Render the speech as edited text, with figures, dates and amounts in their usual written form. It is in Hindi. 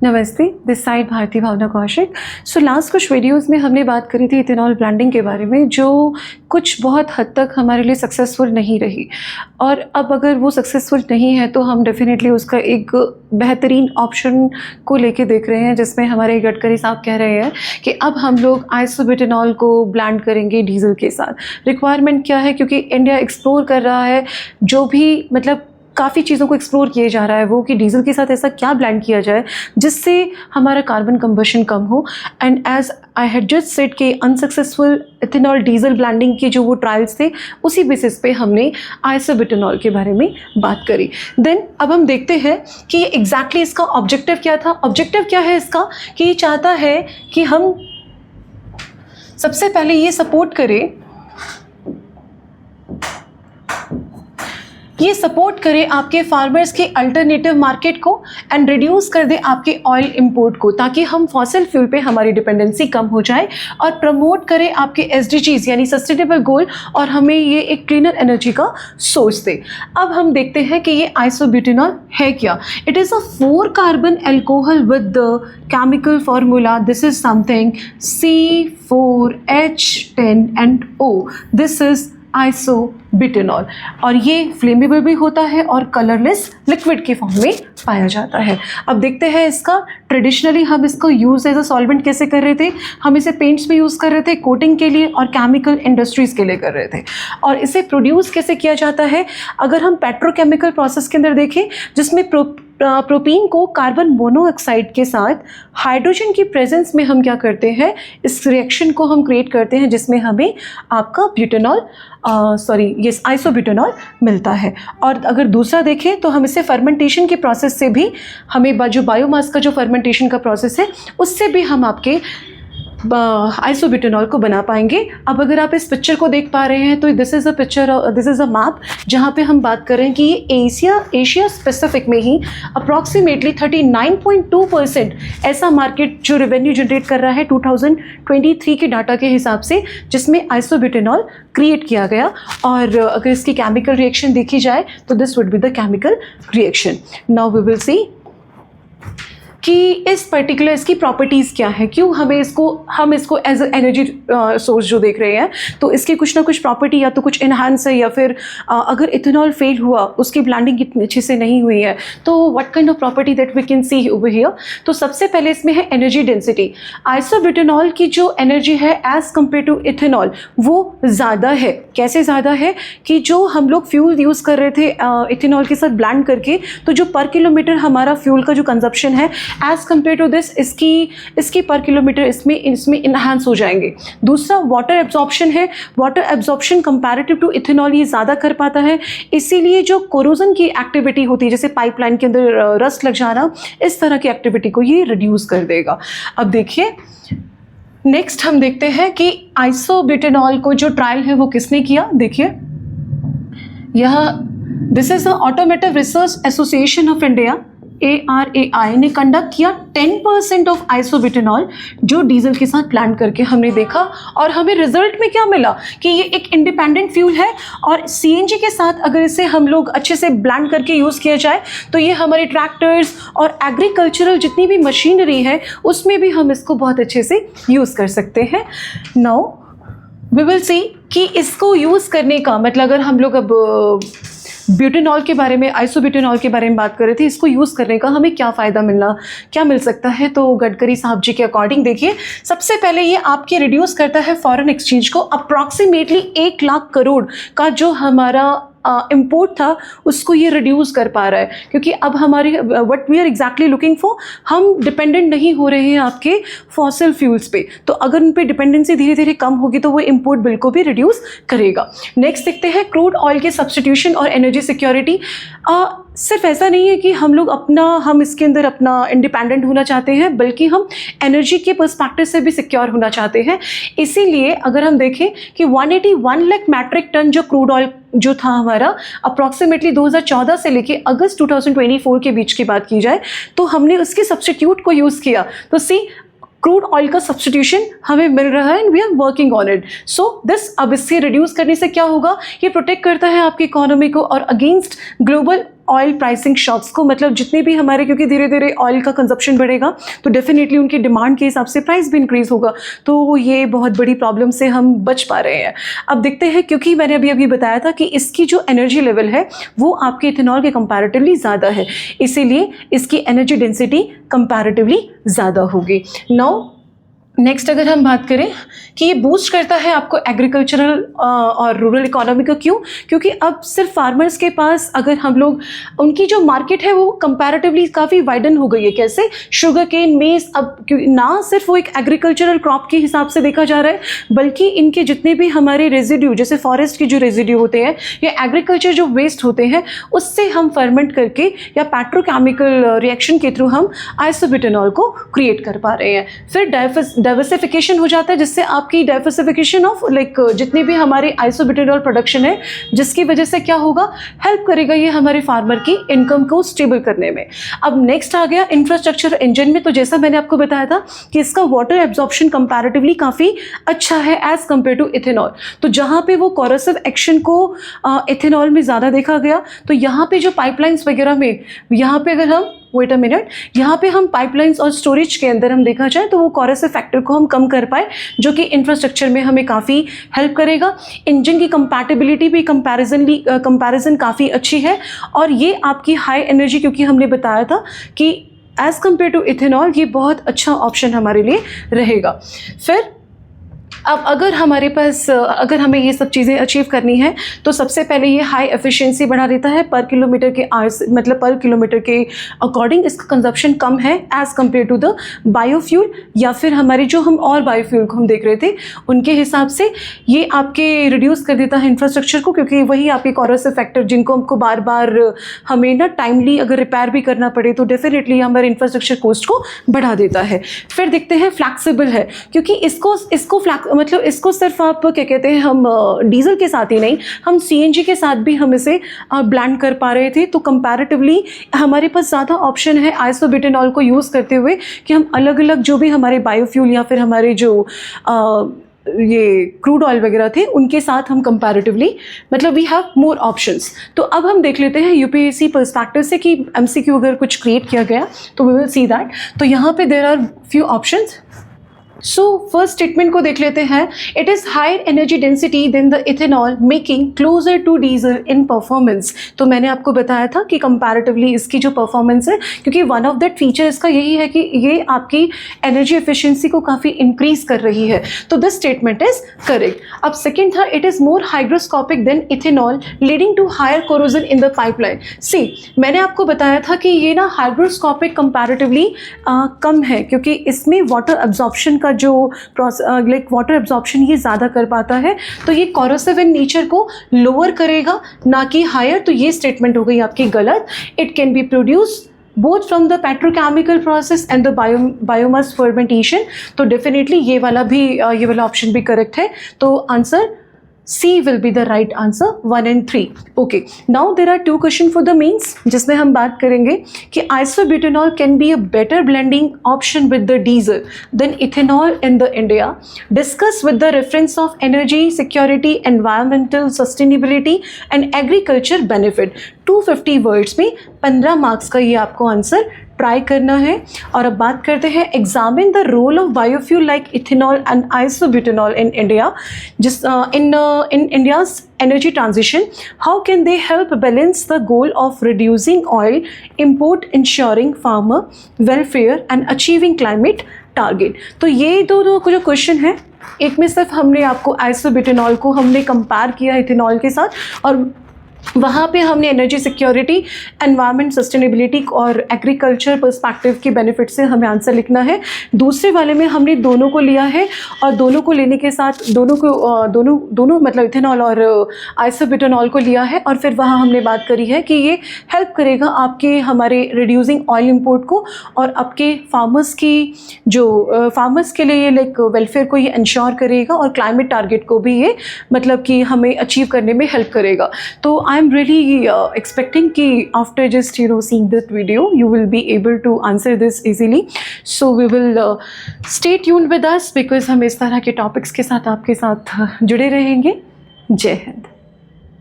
नमस्ते, this side Bharti Bhavna Kaushik. So last कुछ वीडियोस में हमने बात करी थी इथेनॉल ब्लेंडिंग के बारे में, जो कुछ बहुत हद तक हमारे लिए सक्सेसफुल नहीं रही। और अब अगर वो सक्सेसफुल नहीं है तो हम डेफिनेटली उसका एक बेहतरीन ऑप्शन को लेके देख रहे हैं, जिसमें हमारे गडकरी साहब कह रहे हैं कि अब हम लोग आइसोब्यूटेनॉल को ब्लेंड करेंगे डीजल के साथ। रिक्वायरमेंट क्या है? क्योंकि इंडिया एक्सप्लोर कर रहा है, जो भी मतलब काफ़ी चीज़ों को एक्सप्लोर किए जा रहा है वो कि डीजल के साथ ऐसा क्या ब्लेंड किया जाए जिससे हमारा कार्बन कंबशन कम हो। And as I had just said कि अनसक्सेसफुल इथेनॉल डीजल ब्लेंडिंग के जो वो ट्रायल्स थे, उसी बेसिस पे हमने आइसोब्यूटेनॉल के बारे में बात करी। देन अब हम देखते हैं कि एग्जैक्टली इसका ऑब्जेक्टिव क्या था। ऑब्जेक्टिव क्या है इसका कि ये चाहता है कि हम सबसे पहले ये सपोर्ट करें, ये सपोर्ट करे आपके फार्मर्स के अल्टरनेटिव मार्केट को एंड रिड्यूस कर दे आपके ऑयल इंपोर्ट को, ताकि हम फॉसिल फ्यूल पे हमारी डिपेंडेंसी कम हो जाए, और प्रमोट करे आपके SDGs यानी सस्टेनेबल गोल, और हमें ये एक क्लीनर एनर्जी का सोर्स दे। अब हम देखते हैं कि ये आइसोब्यूटेनॉल है क्या। It is a 4 carbon alcohol with the chemical formula. This is something C4H10 and O। This is isobutanol, और ये फ्लेमेबल भी होता है और कलरलेस लिक्विड के फॉर्म में पाया जाता है। अब देखते हैं इसका ट्रेडिशनली हम इसको यूज़ एज अ सॉल्वेंट कैसे कर रहे थे। हम इसे पेंट्स में यूज़ कर रहे थे, कोटिंग के लिए और केमिकल इंडस्ट्रीज़ के लिए कर रहे थे। और इसे प्रोड्यूस कैसे किया जाता है? अगर हम पेट्रोकेमिकल प्रोसेस के अंदर देखें, जिसमें प्रोपीन को कार्बन मोनोऑक्साइड के साथ हाइड्रोजन की प्रेजेंस में हम क्या करते हैं, इस रिएक्शन को हम क्रिएट करते हैं, जिसमें हमें आपका ब्यूटेनॉल आइसोब्यूटेनॉल मिलता है। और अगर दूसरा देखें तो हम इसे फर्मेंटेशन के प्रोसेस से भी, हमें जो बायोमास का जो फर्मेंटेशन का प्रोसेस है, उससे भी हम आपके आइसोब्यूटेनॉल को बना पाएंगे। अब अगर आप इस पिक्चर को देख पा रहे हैं तो this is a picture, this is a map, जहाँ पे हम बात कर रहे हैं कि ये एशिया स्पेसिफिक में ही अप्रॉक्सीमेटली 39.2% ऐसा मार्केट जो रेवेन्यू जनरेट कर रहा है 2023 के डाटा के हिसाब से, जिसमें आइसोब्यूटेनॉल क्रिएट किया गया। और अगर इसकी केमिकल रिएक्शन देखी जाए तो this would be the chemical reaction. Now we will see कि इस पर्टिकुलर इसकी प्रॉपर्टीज़ क्या है, क्यों हम इसको एज एनर्जी सोर्स जो देख रहे हैं, तो इसकी कुछ ना कुछ प्रॉपर्टी या तो कुछ इन्हांस है, या फिर अगर इथेनॉल फेल हुआ, उसकी ब्लेंडिंग इतनी अच्छे से नहीं हुई है, तो what kind of property that we can see over here. तो सबसे पहले इसमें है एनर्जी डेंसिटी। आइसोब्यूटेनॉल की जो एनर्जी है एज कम्पेयर टू इथेनॉल, वो ज़्यादा है। कैसे ज़्यादा है कि जो हम लोग फ्यूल यूज़ कर रहे थे इथेनॉल के साथ ब्लेंड करके, तो जो पर किलोमीटर हमारा फ्यूल का जो कंजप्शन है, एज कम्पेयर टू दिस इसकी पर किलोमीटर इसमें इन्हांस हो जाएंगे। दूसरा वाटर एब्जॉर्प्शन है। Water absorption comparative to ethanol ये ज़्यादा कर पाता है, इसीलिए जो कोरोजन की एक्टिविटी होती है, जैसे पाइपलाइन के अंदर रस्ट लग जाना, इस तरह की एक्टिविटी को ये रिड्यूस कर देगा। अब देखिए नेक्स्ट हम देखते हैं कि आइसोब्यूटेनॉल को जो ट्रायल है वो किसने किया। देखिए यह this is the automotive research association of India, ARAI ने कंडक्ट किया 10% ऑफ आइसोब्यूटेनॉल जो डीजल के साथ ब्लेंड करके हमने देखा, और हमें रिजल्ट में क्या मिला कि ये एक इंडिपेंडेंट फ्यूल है, और CNG के साथ अगर इसे हम लोग अच्छे से ब्लेंड करके यूज़ किया जाए तो ये हमारे ट्रैक्टर्स और एग्रीकल्चरल जितनी भी मशीनरी है उसमें भी हम इसको बहुत अच्छे से यूज़ कर सकते हैं। नाउ वी विल सी कि इसको यूज़ करने का मतलब, अगर हम लोग अब ब्यूटेनॉल के बारे में, आइसोब्यूटेनॉल के बारे में बात कर रहे थे, इसको यूज़ करने का हमें क्या फ़ायदा क्या मिल सकता है, तो गडकरी साहब जी के अकॉर्डिंग देखिए, सबसे पहले ये आपके रिड्यूस करता है फॉरेन एक्सचेंज को। अप्रॉक्सीमेटली 1 लाख करोड़ का जो हमारा इम्पोर्ट था उसको ये रिड्यूस कर पा रहा है, क्योंकि अब हमारे what we are exactly looking for, हम डिपेंडेंट नहीं हो रहे हैं आपके फॉसिल फ्यूल्स पे। तो अगर उन पे डिपेंडेंसी धीरे धीरे कम होगी तो वो इम्पोर्ट बिल को भी रिड्यूस करेगा। नेक्स्ट देखते हैं क्रूड ऑयल के सब्सटीट्यूशन और एनर्जी सिक्योरिटी। सिर्फ ऐसा नहीं है कि हम इसके अंदर अपना इंडिपेंडेंट होना चाहते हैं, बल्कि हम एनर्जी के पर्सपेक्टिव से भी सिक्योर होना चाहते हैं। इसीलिए अगर हम देखें कि 181 लाख मैट्रिक टन जो क्रूड ऑयल जो था हमारा अप्रॉक्सीमेटली 2014 से लेके अगस्त 2024 के बीच की बात की जाए, तो हमने उसके सब्सटीट्यूट को यूज़ किया। तो क्रूड ऑयल का सब्सटीट्यूशन हमें मिल रहा है and we are working on it. So this, अब इससे रिड्यूस करने से क्या होगा, ये प्रोटेक्ट करता है आपकी इकोनॉमी को और against global oil pricing shocks को, मतलब जितने भी हमारे, क्योंकि धीरे धीरे ऑयल का कंजप्शन बढ़ेगा तो डेफिनेटली उनकी डिमांड के हिसाब से प्राइस भी इंक्रीज होगा, तो ये बहुत बड़ी प्रॉब्लम से हम बच पा रहे हैं। अब देखते हैं, क्योंकि मैंने अभी बताया था कि इसकी जो एनर्जी लेवल है वो आपके इथेनॉल के कंपैरेटिवली ज़्यादा है, इसीलिए इसकी एनर्जी डेंसिटी कंपैरेटिवली ज़्यादा होगी। नाउ नेक्स्ट अगर हम बात करें कि ये बूस्ट करता है आपको एग्रीकल्चरल और रूरल इकोनॉमी को, क्यों? क्योंकि अब सिर्फ फार्मर्स के पास, अगर हम लोग उनकी जो मार्केट है वो कंपैरेटिवली काफ़ी वाइडन हो गई है। कैसे? शुगर केन, मेज, अब ना सिर्फ वो एक एग्रीकल्चरल क्रॉप के हिसाब से देखा जा रहा है, बल्कि इनके जितने भी हमारे रेजिड्यू, जैसे फॉरेस्ट की जो रेजिड्यू होते हैं या एग्रीकल्चर जो वेस्ट होते हैं, उससे हम फर्मेंट करके या पेट्रोकेमिकल रिएक्शन के थ्रू हम आइसोब्यूटेनॉल को क्रिएट कर पा रहे हैं। फिर डाइवर्सिफिकेशन हो जाता है, जिससे आपकी डाइवर्सिफिकेशन ऑफ जितने भी हमारे आइसोब्यूटेनॉल प्रोडक्शन है, जिसकी वजह से क्या होगा, हेल्प करेगा ये हमारे फार्मर की इनकम को स्टेबल करने में। अब नेक्स्ट आ गया इंफ्रास्ट्रक्चर इंजन में, तो जैसा मैंने आपको बताया था कि इसका वाटर एब्जॉर्प्शन कंपैरेटिवली काफ़ी अच्छा है एज कम्पेयर टू इथेनॉल। तो जहाँ पे वो कोरोसिव एक्शन को इथेनॉल में ज़्यादा देखा गया, तो यहाँ पे जो पाइपलाइंस वगैरह में, यहाँ पे अगर हम वेट अ मिनट, यहाँ पे हम पाइपलाइंस और स्टोरेज के अंदर हम देखा जाए तो वो कोरोसिव फैक्टर को हम कम कर पाए, जो कि इंफ्रास्ट्रक्चर में हमें काफ़ी हेल्प करेगा। इंजन की कंपैटिबिलिटी भी कंपैरिजन काफ़ी अच्छी है, और ये आपकी हाई एनर्जी, क्योंकि हमने बताया था कि एज़ कम्पेयर टू इथेनॉल ये बहुत अच्छा ऑप्शन हमारे लिए रहेगा। फिर अब अगर हमारे पास, अगर हमें ये सब चीज़ें अचीव करनी है, तो सबसे पहले ये हाई एफिशिएंसी बढ़ा देता है पर किलोमीटर के आवर्स, मतलब पर किलोमीटर के अकॉर्डिंग इसका कंजप्शन कम है as compare to the biofuel, या फिर हमारे जो हम और बायोफ्यूल को हम देख रहे थे उनके हिसाब से ये आपके रिड्यूस कर देता है इंफ्रास्ट्रक्चर को, क्योंकि वही आपके कोरोसिव फैक्टर जिनको हमको बार बार हमें ना टाइमली अगर रिपेयर भी करना पड़े तो डेफिनेटली हमारे इंफ्रास्ट्रक्चर कॉस्ट को बढ़ा देता है। फिर देखते हैं फ्लैक्सिबल है, क्योंकि इसको इसको सिर्फ आप क्या कहते हैं, हम डीजल के साथ ही नहीं, हम सीएनजी के साथ भी हम इसे ब्लेंड कर पा रहे थे, तो कंपैरेटिवली हमारे पास ज़्यादा ऑप्शन है आइसोब्यूटेनॉल को यूज़ करते हुए कि हम अलग अलग जो भी हमारे बायोफ्यूल या फिर हमारे जो ये क्रूड ऑयल वगैरह थे उनके साथ हम कंपैरेटिवली, मतलब वी हैव मोर ऑप्शंस। तो अब हम देख लेते हैं यूपीएससी पर्सपेक्टिव से कि एमसीक्यू अगर कुछ क्रिएट किया गया तो वी विल सी दैट। तो यहाँ पे there are few options. So first statement को देख लेते हैं। It is higher energy density than the ethanol making closer to diesel in performance. तो मैंने आपको बताया था कि कंपैरेटिवली इसकी जो परफॉर्मेंस है, क्योंकि वन ऑफ दैट फीचर इसका यही है कि ये आपकी एनर्जी एफिशिएंसी को काफ़ी इंक्रीज कर रही है, तो दिस स्टेटमेंट इज करेक्ट। अब सेकेंड था, it is more hygroscopic than ethanol leading to higher corrosion in the pipeline. C, मैंने आपको बताया था कि ये ना हाइग्रोस्कोपिक कंपैरेटिवली कम है, क्योंकि इसमें वाटर एब्जॉर्प्शन का जो वाटर एब्जॉर्प्शन ये ज़्यादा कर पाता है, तो ये कोरोसिव इन नेचर को लोअर करेगा ना कि हायर। तो ये स्टेटमेंट हो गई आपकी गलत। It can be produce both from the petrochemical process and the biomass fermentation। तो डेफिनेटली ये वाला ऑप्शन भी करेक्ट है। तो answer C will be the right answer, 1 and 3. Okay, now there are two questions for the mains, जिसमें हम बात करेंगे कि isobutanol can be a better blending option with the diesel than ethanol in the India. Discuss with the reference of energy security, environmental sustainability and agriculture benefit। 250 words में 15 मार्क्स का ये आपको आंसर ट्राई करना है। और अब बात करते हैं, examine the role of biofuel like ethanol and isobutanol in India, in India's energy transition. How can they help balance the goal of reducing oil import, ensuring farmer welfare and achieving climate target. तो ये दोनों जो क्वेश्चन है, एक में सिर्फ हमने आपको आइसोब्यूटेनॉल को हमने कंपेयर किया इथेनॉल के साथ, और वहाँ पे हमने एनर्जी सिक्योरिटी, एनवायरनमेंट सस्टेनेबिलिटी और एग्रीकल्चर पर्सपेक्टिव के बेनिफिट से हमें आंसर लिखना है। दूसरे वाले में हमने दोनों को लिया है, और दोनों को लेने के साथ दोनों मतलब इथेनॉल और आइसोब्यूटेनॉल को लिया है, और फिर वहाँ हमने बात करी है कि ये हेल्प करेगा आपके हमारे रिड्यूसिंग ऑयल इंपोर्ट को, और आपके फार्मर्स की जो फार्मर्स के लिए लाइक वेलफेयर को ये इंश्योर करेगा, और क्लाइमेट टारगेट को भी ये मतलब कि हमें अचीव करने में हेल्प करेगा। तो I am really expecting कि after just seeing this video you will be able to answer this easily. So we will stay tuned with us because हम इस तरह के टॉपिक्स के साथ आपके साथ जुड़े रहेंगे। जय हिंद।